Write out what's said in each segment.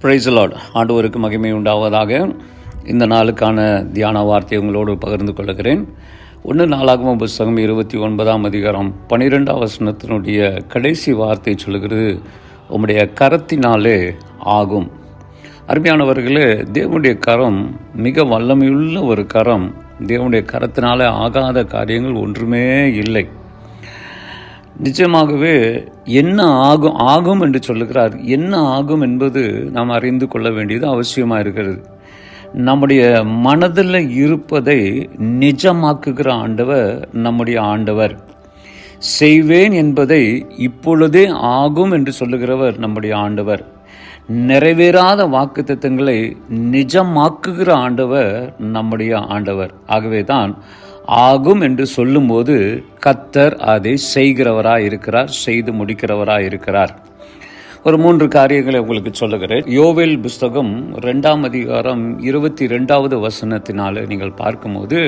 Praise the Lord. ஆண்டவருக்கு மகிமை உண்டாவதாக. இந்த நாளுக்கான தியான வார்த்தையை உங்களோடு பகிர்ந்து கொள்கிறேன். 1 நாளாகமம் புஸ்தகம் 29ஆம் அதிகாரம் 12ஆம் வசனத்தினுடைய கடைசி வார்த்தை சொல்கிறது, உம்முடைய கரத்தினாலே ஆகும். அருமையானவர்களே, தேவனுடைய கரம் மிக வல்லமையுள்ள ஒரு கரம். தேவனுடைய கரத்தினாலே ஆகாத காரியங்கள் ஒன்றுமே இல்லை. நிச்சயமாகவே என்ன ஆகும் என்று சொல்லுகிறார். என்ன ஆகும் என்பது நாம் அறிந்து கொள்ள வேண்டியது அவசியமாக இருக்கிறது. நம்முடைய மனதில் இருப்பதை நிஜமாக்குகிற ஆண்டவர் நம்முடைய ஆண்டவர். செய்வேன் என்பதை இப்பொழுதே ஆகும் என்று சொல்லுகிறவர் நம்முடைய ஆண்டவர். நிறைவேறாத வாக்குத்தத்தங்களை நிஜமாக்குகிற ஆண்டவர் நம்முடைய ஆண்டவர். ஆகவே தான் ஆகும் என்று சொல்லும்போது கர்த்தர் அதை செய்கிறவராய் இருக்கிறார், செய்து முடிக்கிறவராய் இருக்கிறார். ஒரு 3 காரியங்களை உங்களுக்கு சொல்லுகிறேன். யோவேல் புஸ்தகம் 2ஆம் அதிகாரம் 22வது வசனத்தினால நீங்கள் பார்க்கும்போது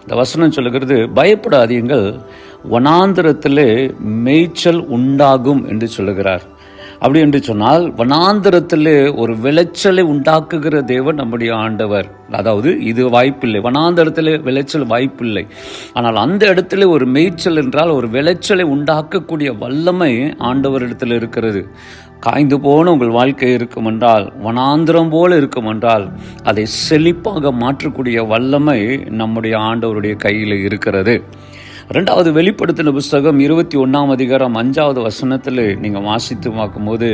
இந்த வசனம் சொல்லுகிறது, பயப்படாதீங்கள், வனாந்திரத்திலே மேய்ச்சல் உண்டாகும் என்று சொல்லுகிறார். அப்படி என்று சொன்னால் வனாந்திரத்திலே ஒரு விளைச்சலை உண்டாக்குகிற தேவன் நம்முடைய ஆண்டவர். அதாவது இது வாய்ப்பில்லை, வனாந்திரத்திலே விளைச்சல் வாய்ப்பில்லை. ஆனால் அந்த இடத்துல ஒரு மேய்ச்சல் என்றால் ஒரு விளைச்சலை உண்டாக்கக்கூடிய வல்லமை ஆண்டவரிடத்தில் இருக்கிறது. காய்ந்து போன உங்கள் வாழ்க்கை இருக்கும் என்றால், வனாந்திரம் போல இருக்கும் என்றால், அதை செழிப்பாக மாற்றக்கூடிய வல்லமை நம்முடைய ஆண்டவருடைய கையில் இருக்கிறது. 2வது வெளிப்படுத்தின புஸ்தகம் 21ஆம் அதிகாரம் 5வது வசனத்தில் நீங்கள் வாசித்து பார்க்கும்போது,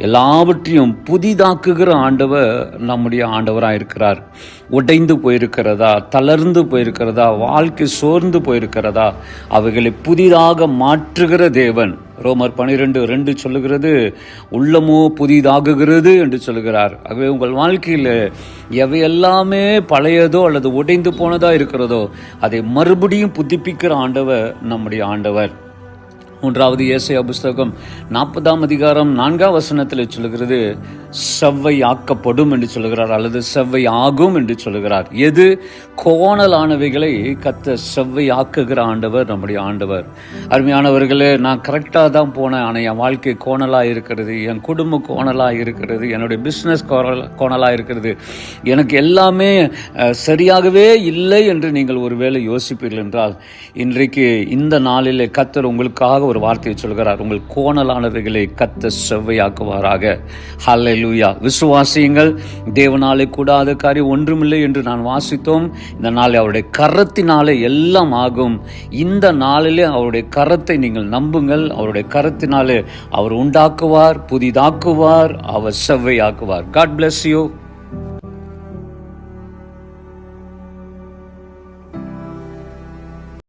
எல்லாவற்றையும் புதிதாக்குகிற ஆண்டவர் நம்முடைய ஆண்டவராக இருக்கிறார். உடைந்து போயிருக்கிறதா, தளர்ந்து போயிருக்கிறதா, வாழ்க்கை சோர்ந்து போயிருக்கிறதா, அவைகளை புதிதாக மாற்றுகிற தேவன். ரோமர் 12:2 சொல்லுகிறது, உள்ளமோ புதிதாகுகிறது என்று சொல்லுகிறார். ஆகவே உங்கள் வாழ்க்கையில் எவையெல்லாமே பழையதோ அல்லது உடைந்து போனதா இருக்கிறதோ அதை மறுபடியும் புதுப்பிக்கிற ஆண்டவர் நம்முடைய ஆண்டவர். 3வது ஏசாயா புஸ்தகம் 40ஆம் அதிகாரம் 4ஆம் வசனத்தில் சொல்லுகிறது, செவ்வை ஆக்கப்படும் என்று சொல்லுகிறார், அல்லது செவ்வை ஆகும் என்று சொல்லுகிறார். எது? கோணலானவைகளை கர்த்தர் செவ்வை ஆக்குகிற ஆண்டவர் நம்முடைய ஆண்டவர். அருமையானவர்களே, நான் கரெக்டாக தான் போனேன், ஆனால் என் வாழ்க்கை கோணலாக இருக்கிறது, என் குடும்பம் கோணலாக இருக்கிறது, என்னுடைய பிஸ்னஸ் கோணலாக இருக்கிறது, எனக்கு எல்லாமே சரியாகவே இல்லை என்று நீங்கள் ஒருவேளை யோசிப்பீர்கள் என்றால், இன்றைக்கு இந்த நாளிலே கர்த்தர் உங்களுக்காக ஒரு வார்த்தையை சொல்கிறார். உங்கள் கோணலானவைகளை கர்த்தர் செவ்வையாக்குவாராக. ஹல்லேலூயா. விசுவாசியுங்கள். தேவனாலே கூடாத காரியம் ஒன்றுமில்லை என்று நான் வாசித்தோம். இந்த நாளில் அவருடைய கரத்தினாலே எல்லாம் ஆகும். இந்த நாளிலே அவருடைய கரத்தை நீங்கள் நம்புங்கள். அவருடைய கரத்தினாலே அவர் உண்டாக்குவார், புதிதாக்குவார், அவர் செவ்வையாக்குவார். God bless you.